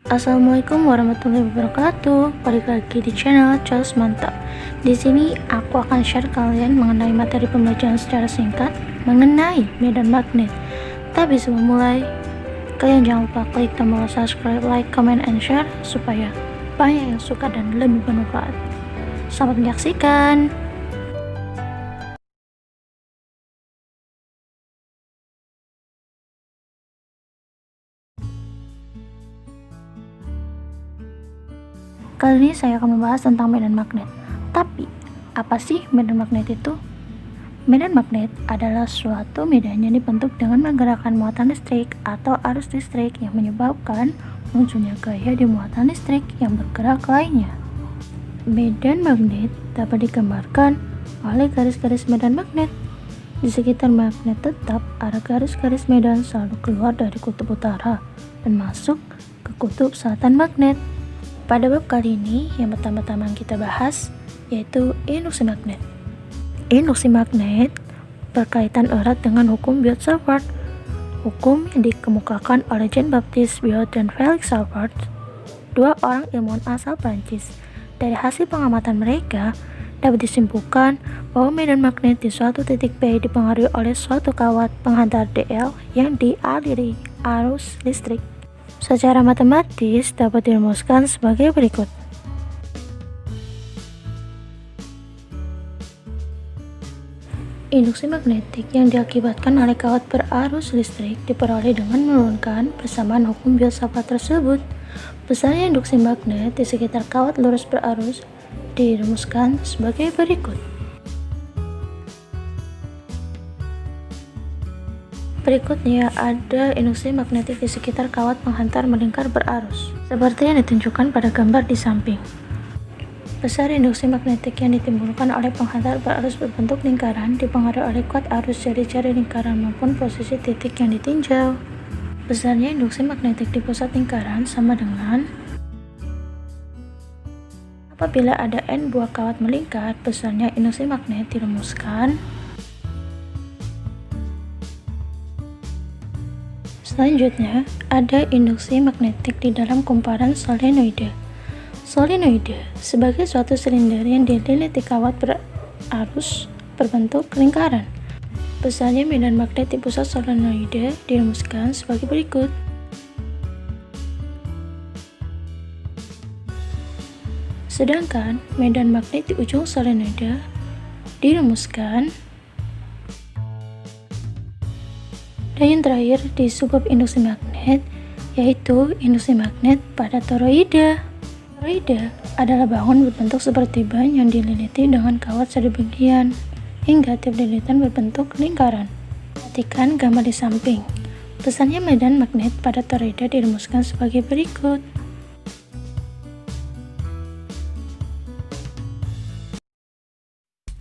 Assalamualaikum warahmatullahi wabarakatuh. Balik lagi di channel Charles Mantap. Di sini aku akan share kalian mengenai materi pembelajaran secara singkat mengenai medan magnet. Tapi sebelum mulai, kalian jangan lupa klik tombol subscribe, like, comment, and share supaya banyak yang suka dan lebih bermanfaat. Selamat menyaksikan. Kali ini saya akan membahas tentang medan magnet. Tapi, apa sih medan magnet itu? Medan magnet adalah suatu medan yang dibentuk dengan menggerakkan muatan listrik atau arus listrik yang menyebabkan munculnya gaya di muatan listrik yang bergerak lainnya. Medan magnet dapat digambarkan oleh garis-garis medan magnet. Di sekitar magnet tetap, ada garis-garis medan selalu keluar dari kutub utara dan masuk ke kutub selatan magnet. Pada bab kali ini, yang pertama-tama kita bahas yaitu induksi magnet. Induksi magnet berkaitan erat dengan hukum Biot-Savart, hukum yang dikemukakan oleh Jean-Baptiste Biot dan Felix Savart, dua orang ilmuwan asal Prancis. Dari hasil pengamatan mereka, dapat disimpulkan bahwa medan magnet di suatu titik P dipengaruhi oleh suatu kawat penghantar dl yang dialiri arus listrik. Secara matematis dapat dirumuskan sebagai berikut. Induksi magnetik yang diakibatkan oleh kawat berarus listrik diperoleh dengan menurunkan persamaan hukum Biot-Savart tersebut. Besarnya induksi magnet di sekitar kawat lurus berarus dirumuskan sebagai berikut. Berikutnya ada induksi magnetik di sekitar kawat penghantar melingkar berarus, seperti yang ditunjukkan pada gambar di samping. Besar induksi magnetik yang ditimbulkan oleh penghantar berarus berbentuk lingkaran dipengaruhi oleh kuat arus jari-jari lingkaran maupun posisi titik yang ditinjau. Besarnya induksi magnetik di pusat lingkaran sama dengan apabila ada N buah kawat melingkar, besarnya induksi magnet dirumuskan. Selanjutnya, ada induksi magnetik di dalam kumparan solenoide. Solenoide sebagai suatu silinder yang dililiti kawat berarus berbentuk lingkaran. Besarnya medan magnet di pusat solenoide dirumuskan sebagai berikut. Sedangkan medan magnet di ujung solenoide dirumuskan. Dan yang terakhir di subbab induksi magnet yaitu induksi magnet pada toroide. Toroide adalah bangun berbentuk seperti ban yang dililiti dengan kawat sedemikian hingga tiap lilitan berbentuk lingkaran. Perhatikan gambar di samping. Besarnya medan magnet pada toroide dirumuskan sebagai berikut.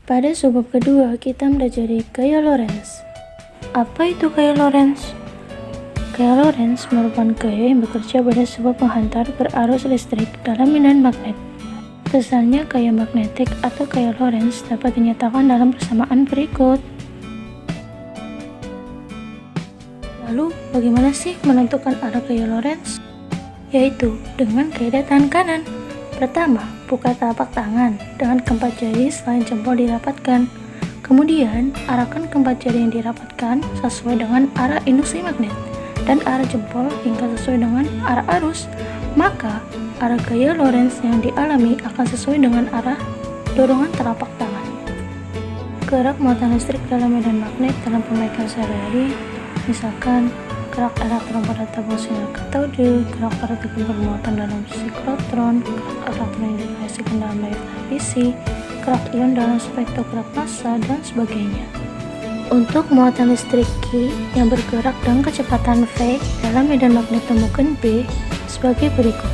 Pada subbab kedua kita mempelajari gaya Lorentz. Apa itu gaya Lorentz? Gaya Lorentz merupakan gaya yang bekerja pada sebuah penghantar berarus listrik dalam medan magnet. Besarnya gaya magnetik atau gaya Lorentz dapat dinyatakan dalam persamaan berikut. Lalu, bagaimana sih menentukan arah gaya Lorentz? Yaitu dengan kaidah tangan kanan. Pertama, buka telapak tangan dengan keempat jari selain jempol dirapatkan. Kemudian, arahkan keempat jari yang dirapatkan sesuai dengan arah induksi magnet dan arah jempol hingga sesuai dengan arah arus. Maka, arah gaya Lorentz yang dialami akan sesuai dengan arah dorongan telapak tangan. Gerak muatan listrik dalam medan magnet dalam pemakaian sehari-hari, misalkan gerak elektron pada tabung sinyal katode, gerak partikel bermuatan dalam siklotron, gerak elektron yang dihasilkan dalam layar televisi, gerak ion dalam spektrograf massa, dan sebagainya. Untuk muatan listrik Q yang bergerak dengan kecepatan V dalam medan magnet temukan B sebagai berikut.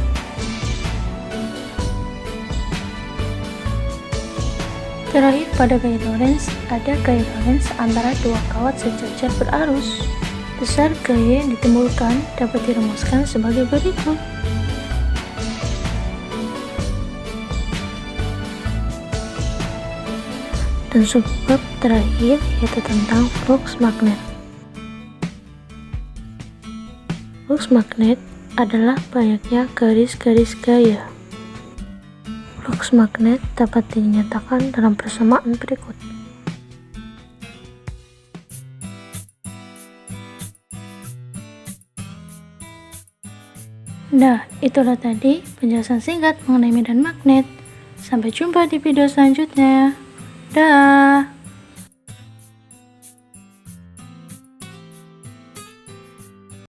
Terakhir pada gaya Lorentz, ada gaya Lorentz antara dua kawat sejajar berarus. Besar gaya yang ditimbulkan dapat dirumuskan sebagai berikut. Dan subbab terakhir yaitu tentang flux magnet. Flux magnet adalah banyaknya garis-garis gaya. Flux magnet dapat dinyatakan dalam persamaan berikut. Nah, itulah tadi penjelasan singkat mengenai medan magnet. Sampai jumpa di video selanjutnya. Dah.